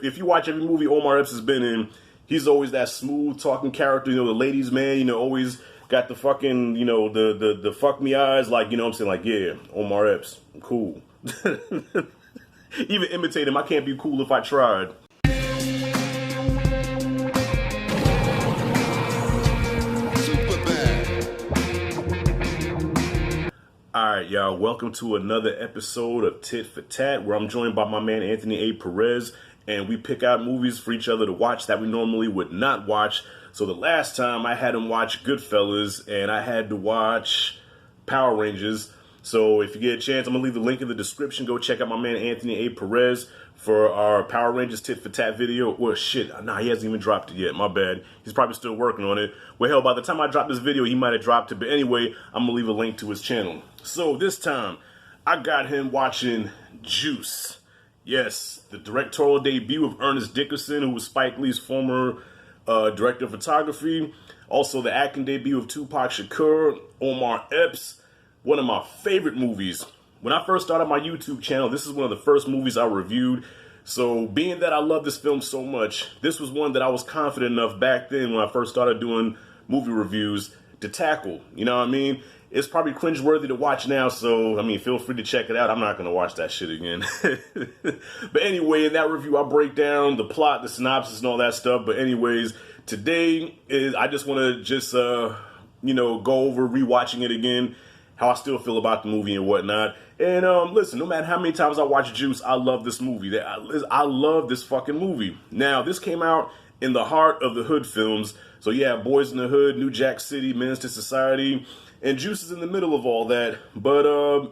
if you watch every movie Omar Epps has been in, he's always that smooth talking character, the ladies' man, always got the fucking, the fuck me eyes, like, what I'm saying, like, yeah, Omar Epps, cool. Even imitate him, I can't be cool if I tried. Alright, y'all, welcome to another episode of Tit for Tat, where I'm joined by my man Anthony A. Perez, and we pick out movies for each other to watch that we normally would not watch. So the last time I had him watch Goodfellas, and I had to watch Power Rangers. So if you get a chance, I'm going to leave the link in the description. Go check out my man Anthony A. Perez for our Power Rangers Tit for Tat video. Well, shit, nah, he hasn't even dropped it yet. My bad. He's probably still working on it. Well, hell, by the time I drop this video, he might have dropped it. But anyway, I'm going to leave a link to his channel. So this time, I got him watching Juice. Yes, the directorial debut of Ernest Dickerson, who was Spike Lee's former director of photography. Also, the acting debut of Tupac Shakur, Omar Epps. One of my favorite movies. When I first started my YouTube channel, this is one of the first movies I reviewed. So being that I love this film so much, this was one that I was confident enough back then when I first started doing movie reviews to tackle. You know what I mean? It's probably cringeworthy to watch now, so, I mean, feel free to check it out. I'm not going to watch that shit again. But anyway, in that review, I break down the plot, the synopsis, and all that stuff. But anyways, today, I just want to go over rewatching it again, how I still feel about the movie and whatnot. And listen, no matter how many times I watch Juice, I love this movie. I love this fucking movie. Now, this came out in the heart of the hood films. So yeah, Boys in the Hood, New Jack City, Menace to Society, and Juice is in the middle of all that. But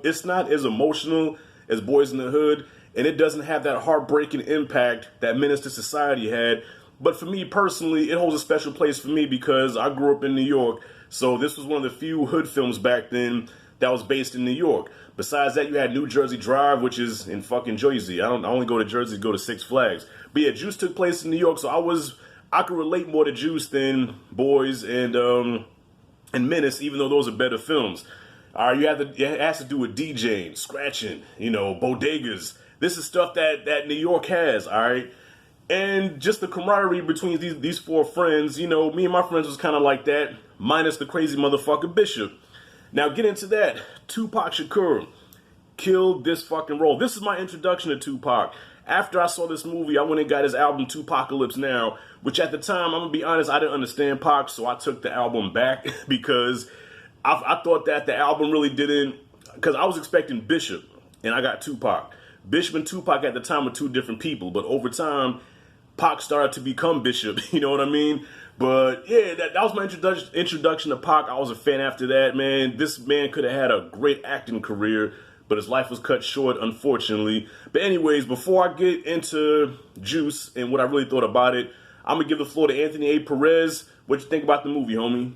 it's not as emotional as Boys in the Hood, and it doesn't have that heartbreaking impact that Menace to Society had. But for me personally, it holds a special place for me because I grew up in New York. So this was one of the few hood films back then that was based in New York. Besides that, you had New Jersey Drive, which is in fucking Jersey. I only go to Jersey to go to Six Flags. But yeah, Juice took place in New York, so I could relate more to Juice than Boys and Menace, even though those are better films. It has to do with DJing, scratching, bodegas. This is stuff that New York has, all right? And just the camaraderie between these four friends, me and my friends was kind of like that, minus the crazy motherfucker Bishop. Now, get into that. Tupac Shakur killed this fucking role. This is my introduction to Tupac. After I saw this movie, I went and got his album, Tupacalypse Now, which at the time, I'm going to be honest, I didn't understand Pac, so I took the album back because I thought that the album really didn't, because I was expecting Bishop, and I got Tupac. Bishop and Tupac at the time were two different people, but over time, Pac started to become Bishop, you know what I mean? But yeah, that was my introduction to Pac. I was a fan after that, man. This man could have had a great acting career, but his life was cut short, unfortunately. But anyways, before I get into Juice and what I really thought about it, I'm going to give the floor to Anthony A. Perez. What you think about the movie, homie?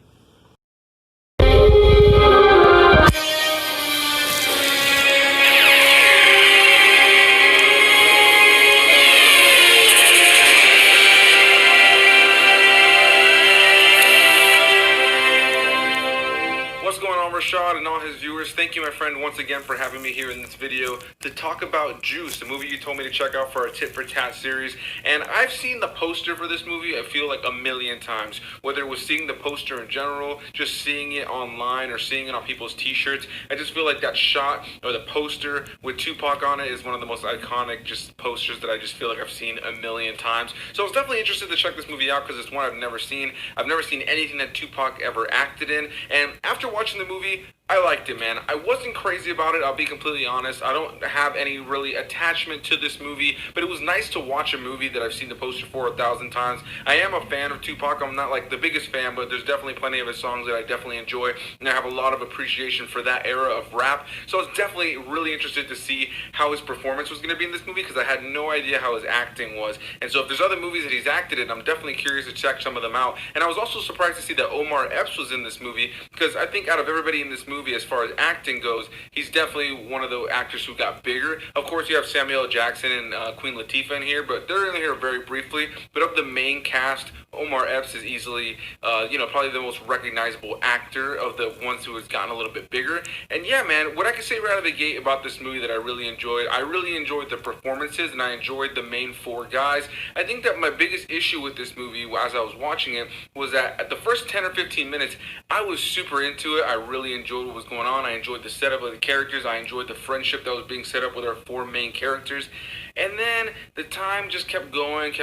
Rashad and all his viewers, thank you, my friend, once again for having me here in this video to talk about Juice, the movie you told me to check out for our Tit for Tat series. And I've seen the poster for this movie, I feel like, a million times. Whether it was seeing the poster in general, just seeing it online, or seeing it on people's t-shirts, I just feel like that shot or the poster with Tupac on it is one of the most iconic just posters that I just feel like I've seen a million times. So I was definitely interested to check this movie out because it's one I've never seen. I've never seen anything that Tupac ever acted in. And after watching the movie, I liked it, man. I wasn't crazy about it, I'll be completely honest. I don't have any really attachment to this movie, but it was nice to watch a movie that I've seen the poster for 1,000 times. I am a fan of Tupac. I'm not like the biggest fan, but there's definitely plenty of his songs that I definitely enjoy, and I have a lot of appreciation for that era of rap. So I was definitely really interested to see how his performance was going to be in this movie because I had no idea how his acting was. And so if there's other movies that he's acted in, I'm definitely curious to check some of them out. And I was also surprised to see that Omar Epps was in this movie because I think out of everybody in this movie, movie as far as acting goes, he's definitely one of the actors who got bigger. Of course, you have Samuel L. Jackson and Queen Latifah in here, but they're in here very briefly. But of the main cast, Omar Epps is easily, probably the most recognizable actor of the ones who has gotten a little bit bigger. And yeah, man, what I can say right out of the gate about this movie that I really enjoyed the performances, and I enjoyed the main four guys. I think that my biggest issue with this movie as I was watching it was that at the first 10 or 15 minutes, I was super into it. I really enjoyed what was going on. I enjoyed the setup of the characters. I enjoyed the friendship that was being set up with our four main characters. And then the time just kept going,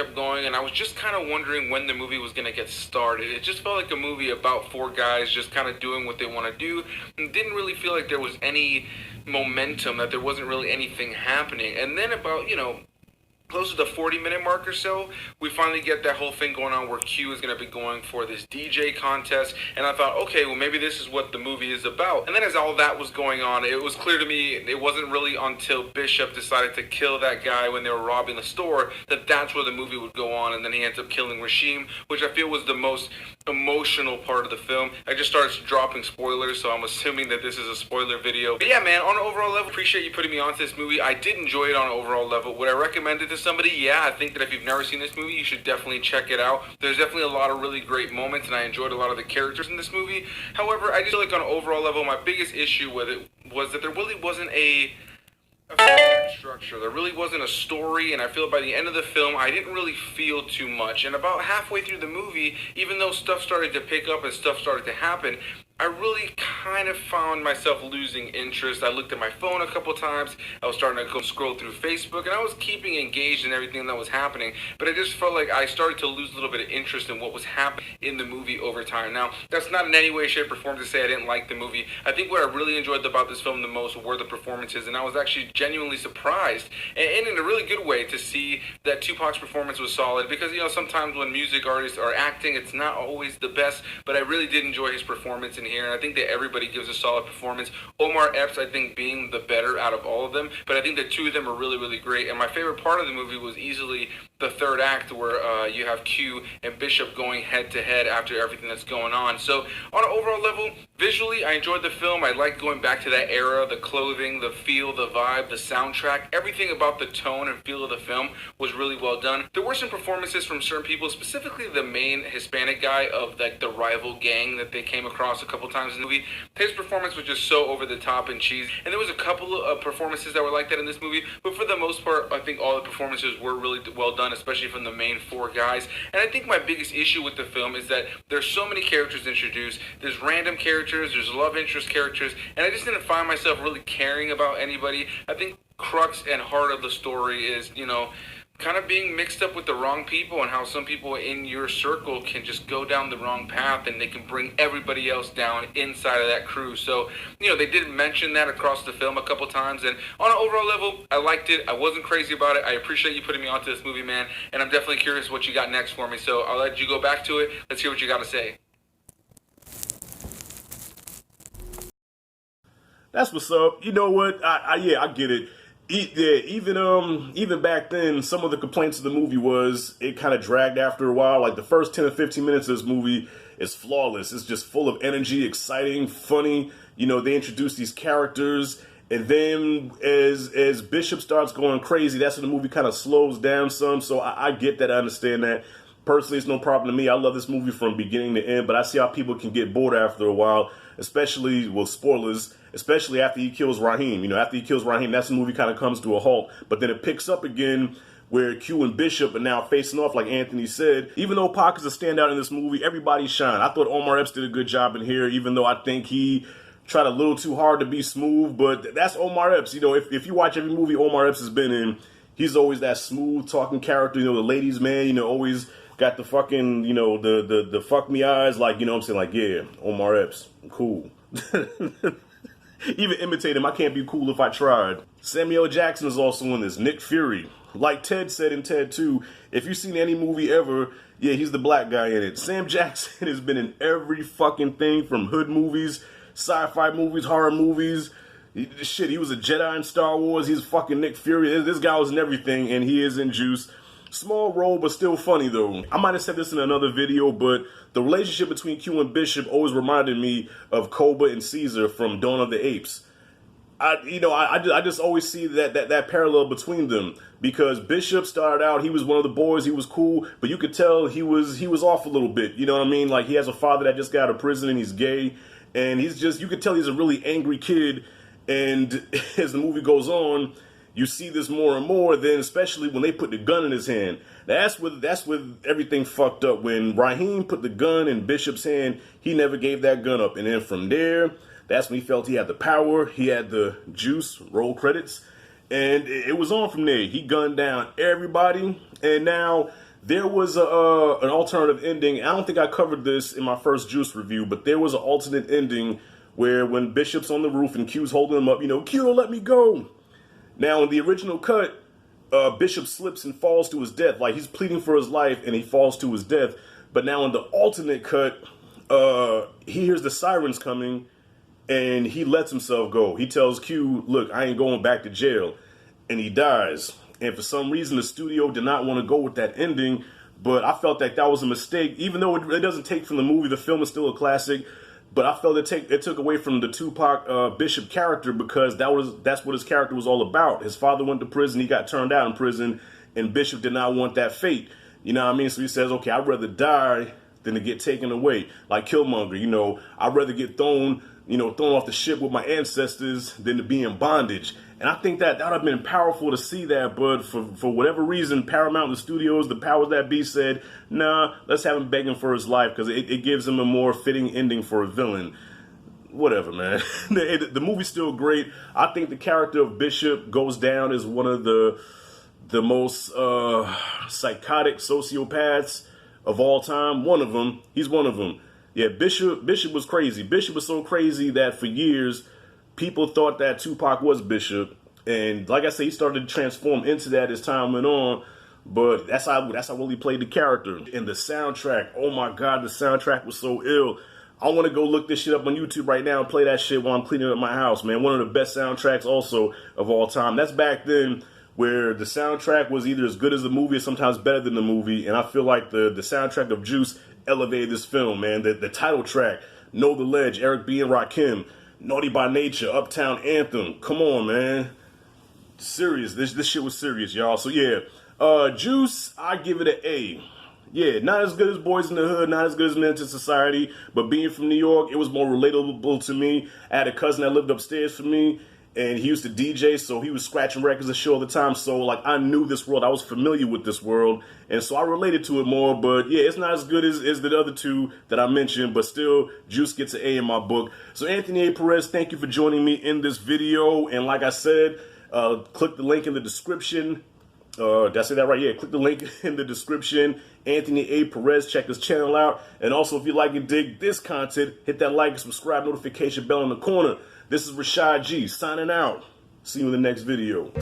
and I was just kind of wondering when the movie was going to get started. It just felt like a movie about four guys just kind of doing what they want to do, and didn't really feel like there was any momentum, that there wasn't really anything happening. And then about, close to the 40-minute mark or so, we finally get that whole thing going on where Q is going to be going for this DJ contest, and I thought, okay, well, maybe this is what the movie is about. And then as all that was going on, it was clear to me it wasn't really until Bishop decided to kill that guy when they were robbing the store that that's where the movie would go on, and then he ends up killing Rashim, which I feel was the most emotional part of the film. I just started dropping spoilers, so I'm assuming that this is a spoiler video. But yeah, man, on an overall level, appreciate you putting me onto this movie. I did enjoy it on an overall level. Would I recommend it to somebody? Yeah, I think that if you've never seen this movie, you should definitely check it out. There's definitely a lot of really great moments, and I enjoyed a lot of the characters in this movie. However, I just feel like on an overall level, my biggest issue with it was that there really wasn't a structure. There really wasn't a story, and I feel by the end of the film, I didn't really feel too much. And about halfway through the movie, even though stuff started to pick up and stuff started to happen, I really kind of found myself losing interest. I looked at my phone a couple times. I was starting to go scroll through Facebook, and I was keeping engaged in everything that was happening. But I just felt like I started to lose a little bit of interest in what was happening in the movie over time. Now, that's not in any way, shape, or form to say I didn't like the movie. I think what I really enjoyed about this film the most were the performances, and I was actually genuinely surprised, and in a really good way, to see that Tupac's performance was solid. Because, sometimes when music artists are acting, it's not always the best, but I really did enjoy his performance in here, and I think that everybody gives a solid performance. Omar Epps, I think, being the better out of all of them, but I think the two of them are really, really great. And my favorite part of the movie was easily the third act, where you have Q and Bishop going head to head after everything that's going on. So on an overall level, visually, I enjoyed the film. I liked going back to that era, the clothing, the feel, the vibe, the soundtrack, everything about the tone and feel of the film was really well done. There were some performances from certain people, specifically the main Hispanic guy of the rival gang that they came across a couple times in the movie. His performance was just so over the top and cheesy, and there was a couple of performances that were like that in this movie, but for the most part, I think all the performances were really well done, especially from the main four guys. And I think my biggest issue with the film is that there's so many characters introduced. There's random characters, there's love interest characters, and I just didn't find myself really caring about anybody. I think crux and heart of the story is, kind of being mixed up with the wrong people, and how some people in your circle can just go down the wrong path, and they can bring everybody else down inside of that crew. So, they did mention that across the film a couple times, and on an overall level, I liked it. I wasn't crazy about it. I appreciate you putting me onto this movie, man, and I'm definitely curious what you got next for me. So I'll let you go back to it. Let's hear what you got to say. That's what's up. You know what? I get it. Even back then, some of the complaints of the movie was it kind of dragged after a while. Like the first 10 or 15 minutes of this movie is flawless. It's just full of energy, exciting, funny. They introduce these characters, and then as Bishop starts going crazy, that's when the movie kind of slows down some. So I get that. I understand that. Personally, it's no problem to me. I love this movie from beginning to end, but I see how people can get bored after a while, especially with spoilers, especially after he kills Raheem. After he kills Raheem, that's the movie kind of comes to a halt. But then it picks up again where Q and Bishop are now facing off, like Anthony said. Even though Pac is a standout in this movie, everybody shined. I thought Omar Epps did a good job in here, even though I think he tried a little too hard to be smooth. But that's Omar Epps. If you watch every movie Omar Epps has been in, he's always that smooth talking character, the ladies' man, always got the fucking, the fuck me eyes, like, what I'm saying, like, yeah, Omar Epps, cool. Even imitate him, I can't be cool if I tried. Samuel Jackson is also in this, Nick Fury. Like Ted said in Ted 2, if you've seen any movie ever, yeah, he's the black guy in it. Sam Jackson has been in every fucking thing, from hood movies, sci-fi movies, horror movies. Shit, he was a Jedi in Star Wars. He's fucking Nick Fury. This guy was in everything, and he is in Juice. Small role, but still funny though. I might have said this in another video, but the relationship between Q and Bishop always reminded me of Koba and Caesar from Dawn of the Apes. I just always see that parallel between them, because Bishop started out, he was one of the boys, he was cool, but you could tell he was off a little bit. You know what I mean? Like, he has a father that just got out of prison and he's gay, and you could tell he's a really angry kid. And as the movie goes on, you see this more and more. Then, especially when they put the gun in his hand, that's where everything fucked up. When Raheem put the gun in Bishop's hand, he never gave that gun up. And then from there, that's when he felt he had the power. He had the juice. Roll credits, and it was on from there. He gunned down everybody, and now there was an alternative ending. I don't think I covered this in my first Juice review, but there was an alternate ending where when Bishop's on the roof and Q's holding him up, Q, don't let me go. Now, in the original cut, Bishop slips and falls to his death. Like, he's pleading for his life, and he falls to his death. But now in the alternate cut, he hears the sirens coming, and he lets himself go. He tells Q, look, I ain't going back to jail. And he dies. And for some reason, the studio did not want to go with that ending, but I felt that was a mistake. Even though it doesn't take from the movie, the film is still a classic. But I felt it took away from the Tupac Bishop character, because that's what his character was all about. His father went to prison, he got turned out in prison, and Bishop did not want that fate. You know what I mean? So he says, okay, I'd rather die than to get taken away. Like Killmonger, I'd rather get thrown off the ship with my ancestors than to be in bondage. And I think that would have been powerful to see that, but for whatever reason, Paramount and the studios, the powers that be, said, nah, let's have him begging for his life, because it gives him a more fitting ending for a villain. Whatever, man. The movie's still great. I think the character of Bishop goes down as one of the most psychotic sociopaths of all time. One of them. He's one of them. Yeah, Bishop was crazy. Bishop was so crazy that for years, people thought that Tupac was Bishop. And like I said, he started to transform into that as time went on. But that's how well he played the character. And the soundtrack, oh my God, the soundtrack was so ill. I want to go look this shit up on YouTube right now and play that shit while I'm cleaning up my house, man. One of the best soundtracks also of all time. That's back then, where the soundtrack was either as good as the movie or sometimes better than the movie. And I feel like the soundtrack of Juice elevated this film, man. The title track, Know the Ledge, Eric B. and Rakim, Naughty by Nature, Uptown Anthem. Come on, man. Serious. This shit was serious, y'all. So yeah, Juice, I give it an A. Yeah, not as good as Boys in the Hood, not as good as Men to Society, but being from New York, it was more relatable to me. I had a cousin that lived upstairs from me, and he used to DJ, so he was scratching records and shit all the time. So, like, I knew this world. I was familiar with this world, and so I related to it more. But, yeah, it's not as good as the other two that I mentioned, but still, Juice gets an A in my book. So, Anthony A. Perez, thank you for joining me in this video. And like I said, click the link in the description. Did I say that right? Yeah, click the link in the description. Anthony A. Perez, check his channel out. And also, if you like and dig this content, hit that like and subscribe notification bell in the corner. This is Rashad G signing out. See you in the next video.